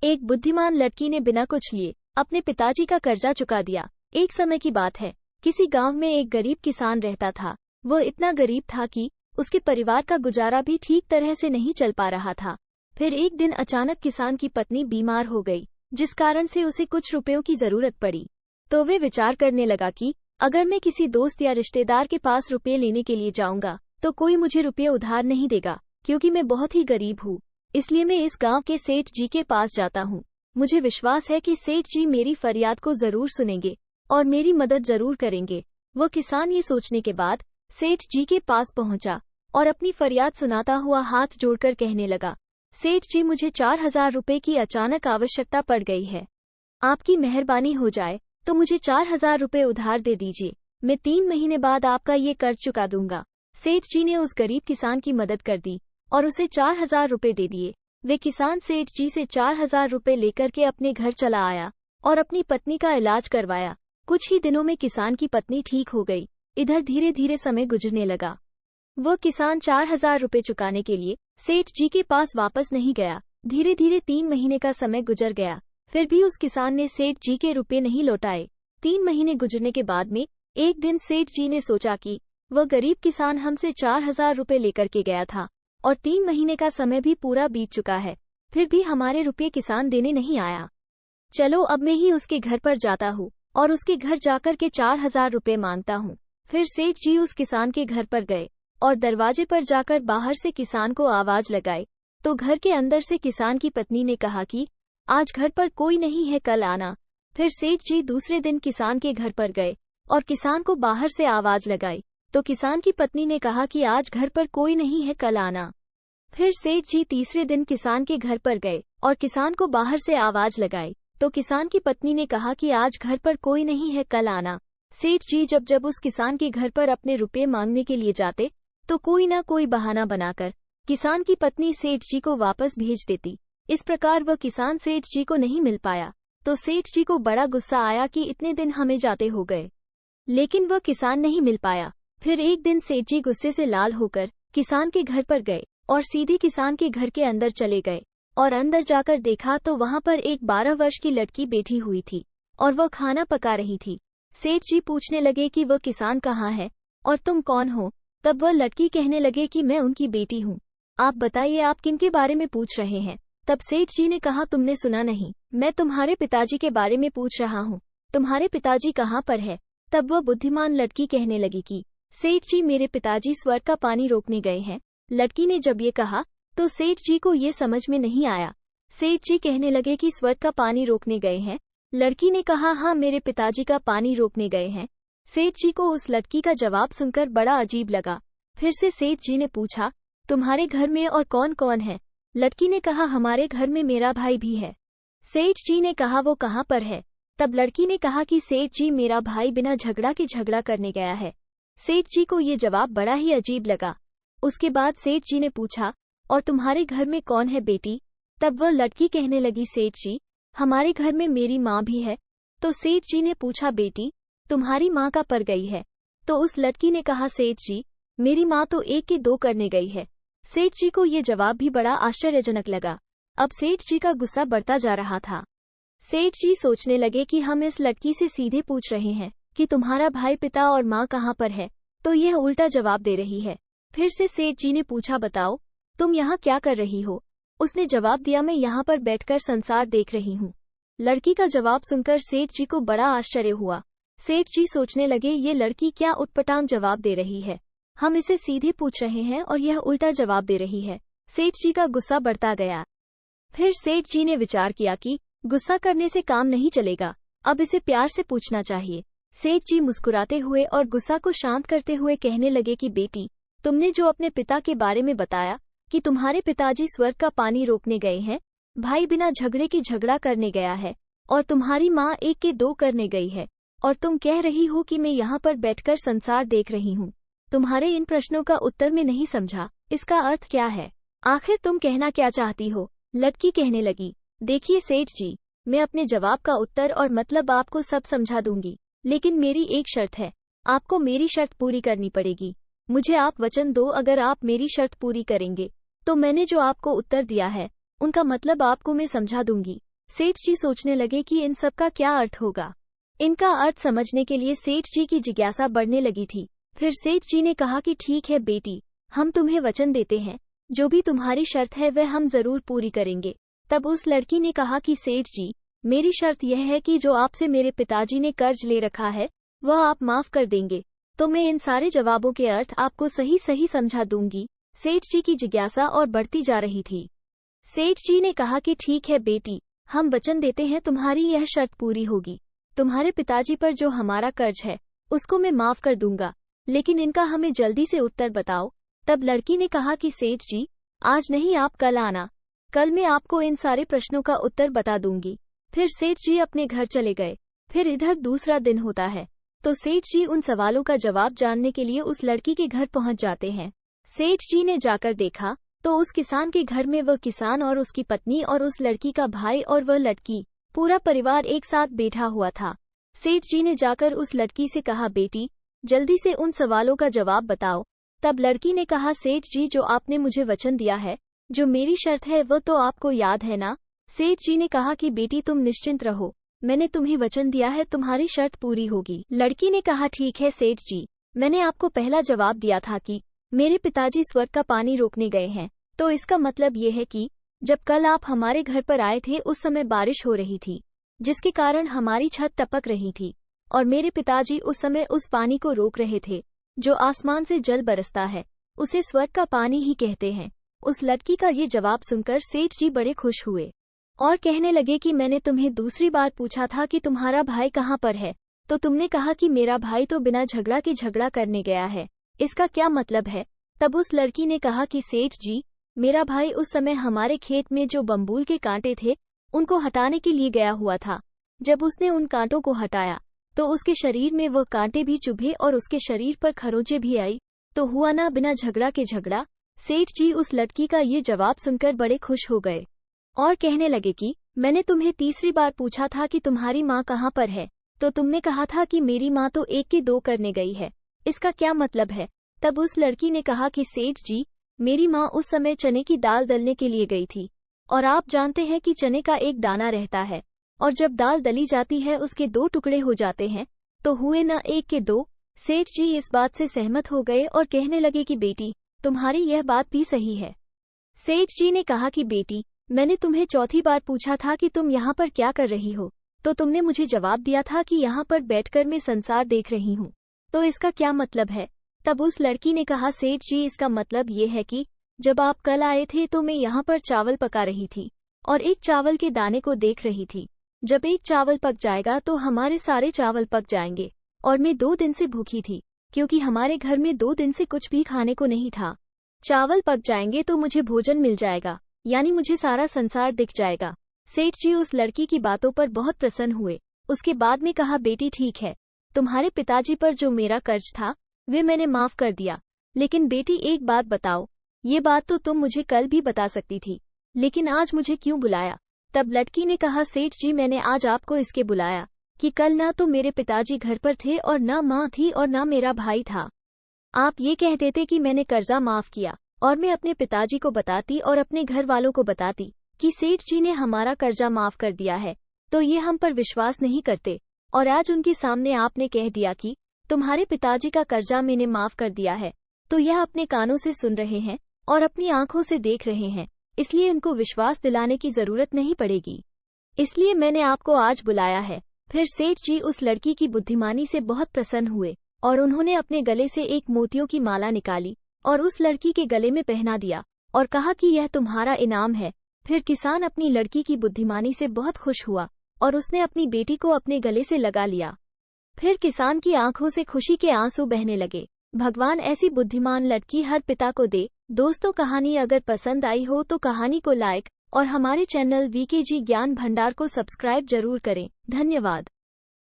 एक बुद्धिमान लड़की ने बिना कुछ लिए अपने पिताजी का कर्जा चुका दिया। एक समय की बात है, किसी गांव में एक गरीब किसान रहता था। वो इतना गरीब था कि उसके परिवार का गुजारा भी ठीक तरह से नहीं चल पा रहा था। फिर एक दिन अचानक किसान की पत्नी बीमार हो गई, जिस कारण से उसे कुछ रुपयों की जरूरत पड़ी। तो वे विचार करने लगा कि अगर मैं किसी दोस्त या रिश्तेदार के पास रुपये लेने के लिए जाऊंगा तो कोई मुझे रुपये उधार नहीं देगा, क्योंकि मैं बहुत ही गरीब हूँ। इसलिए मैं इस गांव के सेठ जी के पास जाता हूँ। मुझे विश्वास है कि सेठ जी मेरी फरियाद को जरूर सुनेंगे और मेरी मदद जरूर करेंगे। वो किसान ये सोचने के बाद सेठ जी के पास पहुंचा और अपनी फरियाद सुनाता हुआ हाथ जोड़कर कहने लगा, सेठ जी, मुझे 4000 रुपये की अचानक आवश्यकता पड़ गई है। आपकी मेहरबानी हो जाए तो मुझे 4000 रुपये उधार दे दीजिए। मैं 3 महीने बाद आपका ये कर्ज चुका दूंगा। सेठ जी ने उस गरीब किसान की मदद कर दी और उसे 4000 रुपये दे दिए। वे किसान सेठ जी से 4000 रुपये लेकर के अपने घर चला आया और अपनी पत्नी का इलाज करवाया। कुछ ही दिनों में किसान की पत्नी ठीक हो गई। इधर धीरे धीरे समय गुजरने लगा। वो किसान 4000 रुपये चुकाने के लिए सेठ जी के पास वापस नहीं गया। धीरे धीरे 3 महीने का समय गुजर गया, फिर भी उस किसान ने सेठ जी के रुपये नहीं लौटाए। 3 महीने गुजरने के बाद में एक दिन सेठ जी ने सोचा कि वह गरीब किसान हमसे 4000 रुपये लेकर के गया था और 3 महीने का समय भी पूरा बीत चुका है, फिर भी हमारे रुपये किसान देने नहीं आया। चलो अब मैं ही उसके घर पर जाता हूँ और उसके घर जाकर के 4000 रुपये मांगता हूँ। फिर सेठ जी उस किसान के घर पर गए और दरवाजे पर जाकर बाहर से किसान को आवाज लगाई तो घर के अंदर से किसान की पत्नी ने कहा कि आज घर पर कोई नहीं है, कल आना। फिर सेठ जी दूसरे दिन किसान के घर पर गए और किसान को बाहर से आवाज लगाई तो किसान की पत्नी ने कहा कि आज घर पर कोई नहीं है, कल आना। फिर सेठ जी तीसरे दिन किसान के घर पर गए और किसान को बाहर से आवाज लगाई तो किसान की पत्नी ने कहा कि आज घर पर कोई नहीं है, कल आना। सेठ जी जब जब उस किसान के घर पर अपने रुपये मांगने के लिए जाते तो कोई ना कोई बहाना बनाकर किसान की पत्नी सेठ जी को वापस भेज देती। इस प्रकार वह किसान सेठ जी को नहीं मिल पाया तो सेठ जी को बड़ा गुस्सा आया कि इतने दिन हमें जाते हो गए, लेकिन वह किसान नहीं मिल पाया। फिर एक दिन सेठ जी गुस्से से लाल होकर किसान के घर पर गए और सीधे किसान के घर के अंदर चले गए और अंदर जाकर देखा तो वहां पर एक 12 वर्ष की लड़की बैठी हुई थी और वह खाना पका रही थी। सेठ जी पूछने लगे कि वह किसान कहाँ है और तुम कौन हो? तब वह लड़की कहने लगे कि मैं उनकी बेटी हूँ। आप बताइए, आप किनके बारे में पूछ रहे हैं? तब सेठ जी ने कहा, तुमने सुना नहीं, मैं तुम्हारे पिताजी के बारे में पूछ रहा हूँ। तुम्हारे पिताजी कहाँ पर है? तब वह बुद्धिमान लड़की कहने लगी कि सेठ जी, मेरे पिताजी स्वर्ग का पानी रोकने गए हैं। लड़की ने जब ये कहा तो सेठ जी को ये समझ में नहीं आया। सेठ जी कहने लगे कि स्वर्ग का पानी रोकने गए हैं? लड़की ने कहा, हाँ, मेरे पिताजी का पानी रोकने गए हैं। सेठ जी को उस लड़की का जवाब सुनकर बड़ा अजीब लगा। फिर से सेठ जी ने पूछा, तुम्हारे घर में और कौन कौन है? लड़की ने कहा, हमारे घर में मेरा भाई भी है। सेठ जी ने कहा, वो कहाँ पर है? तब लड़की ने कहा कि सेठ जी, मेरा भाई बिना झगड़ा के झगड़ा करने गया है। सेठ जी को ये जवाब बड़ा ही अजीब लगा। उसके बाद सेठ जी ने पूछा, और तुम्हारे घर में कौन है बेटी? तब वह लड़की कहने लगी, सेठ जी, हमारे घर में मेरी माँ भी है। तो सेठ जी ने पूछा, बेटी, तुम्हारी माँ कहाँ पर गई है? तो उस लड़की ने कहा, सेठ जी, मेरी माँ तो 1 के 2 करने गई है। सेठ जी को ये जवाब भी बड़ा आश्चर्यजनक लगा। अब सेठ जी का गुस्सा बढ़ता जा रहा था। सेठ जी सोचने लगे कि हम इस लड़की से सीधे पूछ रहे हैं कि तुम्हारा भाई, पिता और माँ कहाँ पर है, तो यह उल्टा जवाब दे रही है। फिर से सेठ जी ने पूछा, बताओ, तुम यहाँ क्या कर रही हो? उसने जवाब दिया, मैं यहाँ पर बैठकर संसार देख रही हूँ। लड़की का जवाब सुनकर सेठ जी को बड़ा आश्चर्य हुआ। सेठ जी सोचने लगे, ये लड़की क्या उटपटांग जवाब दे रही है। हम इसे सीधे पूछ रहे हैं और यह उल्टा जवाब दे रही है। सेठ जी का गुस्सा बढ़ता गया। फिर सेठ जी ने विचार किया कि गुस्सा करने से काम नहीं चलेगा, अब इसे प्यार से पूछना चाहिए। सेठ जी मुस्कुराते हुए और गुस्सा को शांत करते हुए कहने लगे कि बेटी, तुमने जो अपने पिता के बारे में बताया कि तुम्हारे पिताजी स्वर्ग का पानी रोकने गए हैं, भाई बिना झगड़े के झगड़ा करने गया है और तुम्हारी माँ 1 के 2 करने गई है, और तुम कह रही हो कि मैं यहाँ पर बैठकर संसार देख रही हूँ। तुम्हारे इन प्रश्नों का उत्तर मैं नहीं समझा। इसका अर्थ क्या है? आखिर तुम कहना क्या चाहती हो? लड़की कहने लगी, देखिए सेठ जी, मैं अपने जवाब का उत्तर और मतलब आपको सब समझा दूंगी, लेकिन मेरी एक शर्त है। आपको मेरी शर्त पूरी करनी पड़ेगी। मुझे आप वचन दो, अगर आप मेरी शर्त पूरी करेंगे तो मैंने जो आपको उत्तर दिया है उनका मतलब आपको मैं समझा दूंगी। सेठ जी सोचने लगे कि इन सब का क्या अर्थ होगा। इनका अर्थ समझने के लिए सेठ जी की जिज्ञासा बढ़ने लगी थी। फिर सेठ जी ने कहा कि ठीक है बेटी, हम तुम्हें वचन देते हैं, जो भी तुम्हारी शर्त है वह हम जरूर पूरी करेंगे। तब उस लड़की ने कहा कि सेठ जी, मेरी शर्त यह है कि जो आपसे मेरे पिताजी ने कर्ज ले रखा है वह आप माफ कर देंगे, तो मैं इन सारे जवाबों के अर्थ आपको सही सही समझा दूंगी। सेठ जी की जिज्ञासा और बढ़ती जा रही थी। सेठ जी ने कहा कि ठीक है बेटी, हम वचन देते हैं तुम्हारी यह शर्त पूरी होगी। तुम्हारे पिताजी पर जो हमारा कर्ज है उसको मैं माफ कर दूंगा, लेकिन इनका हमें जल्दी से उत्तर बताओ। तब लड़की ने कहा कि सेठ जी, आज नहीं आप कल आना, कल मैं आपको इन सारे प्रश्नों का उत्तर बता दूंगी। फिर सेठ जी अपने घर चले गए। फिर इधर दूसरा दिन होता है तो सेठ जी उन सवालों का जवाब जानने के लिए उस लड़की के घर पहुंच जाते हैं। सेठ जी ने जाकर देखा तो उस किसान के घर में वह किसान और उसकी पत्नी और उस लड़की का भाई और वह लड़की, पूरा परिवार एक साथ बैठा हुआ था। सेठ जी ने जाकर उस लड़की से कहा, बेटी जल्दी से उन सवालों का जवाब बताओ। तब लड़की ने कहा, सेठ जी जो आपने मुझे वचन दिया है, जो मेरी शर्त है वह तो आपको याद है ना। सेठ जी ने कहा कि बेटी तुम निश्चिंत रहो, मैंने तुम्हें वचन दिया है, तुम्हारी शर्त पूरी होगी। लड़की ने कहा, ठीक है सेठ जी, मैंने आपको पहला जवाब दिया था कि मेरे पिताजी स्वर्ग का पानी रोकने गए हैं, तो इसका मतलब ये है कि जब कल आप हमारे घर पर आए थे उस समय बारिश हो रही थी, जिसके कारण हमारी छत टपक रही थी, और मेरे पिताजी उस समय उस पानी को रोक रहे थे। जो आसमान से जल बरसता है उसे स्वर्ग का पानी ही कहते हैं। उस लड़की का ये जवाब सुनकर सेठ जी बड़े खुश हुए और कहने लगे कि मैंने तुम्हें दूसरी बार पूछा था कि तुम्हारा भाई कहाँ पर है, तो तुमने कहा कि मेरा भाई तो बिना झगड़ा के झगड़ा करने गया है, इसका क्या मतलब है। तब उस लड़की ने कहा कि सेठ जी, मेरा भाई उस समय हमारे खेत में जो बम्बूल के कांटे थे उनको हटाने के लिए गया हुआ था। जब उसने उन कांटों को हटाया तो उसके शरीर में वह कांटे भी चुभे और उसके शरीर पर खरोंचे भी आई, तो हुआ ना बिना झगड़ा के झगड़ा। सेठ जी उस लड़की का ये जवाब सुनकर बड़े खुश हो गए और कहने लगे कि मैंने तुम्हें तीसरी बार पूछा था कि तुम्हारी माँ कहाँ पर है, तो तुमने कहा था कि मेरी माँ तो एक के दो करने गई है, इसका क्या मतलब है। तब उस लड़की ने कहा कि सेठ जी, मेरी माँ उस समय चने की दाल दलने के लिए गई थी, और आप जानते हैं कि चने का एक दाना रहता है, और जब दाल दली जाती है उसके दो टुकड़े हो जाते हैं, तो हुए न एक के दो। सेठ जी इस बात से सहमत हो गए और कहने लगे कि बेटी तुम्हारी यह बात भी सही है। सेठ जी ने कहा कि बेटी, मैंने तुम्हें चौथी बार पूछा था कि तुम यहाँ पर क्या कर रही हो, तो तुमने मुझे जवाब दिया था कि यहाँ पर बैठकर मैं संसार देख रही हूँ, तो इसका क्या मतलब है। तब उस लड़की ने कहा, सेठ जी इसका मतलब ये है कि जब आप कल आए थे तो मैं यहाँ पर चावल पका रही थी और एक चावल के दाने को देख रही थी। जब एक चावल पक जाएगा तो हमारे सारे चावल पक जाएंगे, और मैं 2 दिन से भूखी थी क्योंकि हमारे घर में 2 दिन से कुछ भी खाने को नहीं था। चावल पक जाएंगे तो मुझे भोजन मिल जाएगा, यानी मुझे सारा संसार दिख जाएगा। सेठ जी उस लड़की की बातों पर बहुत प्रसन्न हुए। उसके बाद में कहा, बेटी ठीक है, तुम्हारे पिताजी पर जो मेरा कर्ज था वे मैंने माफ कर दिया, लेकिन बेटी एक बात बताओ, ये बात तो तुम मुझे कल भी बता सकती थी, लेकिन आज मुझे क्यों बुलाया। तब लड़की ने कहा, सेठ जी मैंने आज आपको इसके बुलाया कि कल ना तो मेरे पिताजी घर पर थे और ना माँ थी और ना मेरा भाई था। आप ये कह देते कि मैंने कर्जा माफ किया और मैं अपने पिताजी को बताती और अपने घर वालों को बताती कि सेठ जी ने हमारा कर्जा माफ कर दिया है, तो ये हम पर विश्वास नहीं करते, और आज उनके सामने आपने कह दिया कि तुम्हारे पिताजी का कर्जा मैंने माफ कर दिया है, तो यह अपने कानों से सुन रहे हैं और अपनी आंखों से देख रहे हैं, इसलिए उनको विश्वास दिलाने की जरूरत नहीं पड़ेगी, इसलिए मैंने आपको आज बुलाया है। फिर सेठ जी उस लड़की की बुद्धिमानी से बहुत प्रसन्न हुए और उन्होंने अपने गले से एक मोतियों की माला निकाली और उस लड़की के गले में पहना दिया और कहा कि यह तुम्हारा इनाम है। फिर किसान अपनी लड़की की बुद्धिमानी से बहुत खुश हुआ और उसने अपनी बेटी को अपने गले से लगा लिया। फिर किसान की आंखों से खुशी के आंसू बहने लगे। भगवान ऐसी बुद्धिमान लड़की हर पिता को दे। दोस्तों, कहानी अगर पसंद आई हो तो कहानी को लाइक और हमारे चैनल वीकेजी ज्ञान भंडार को सब्सक्राइब जरूर करें। धन्यवाद।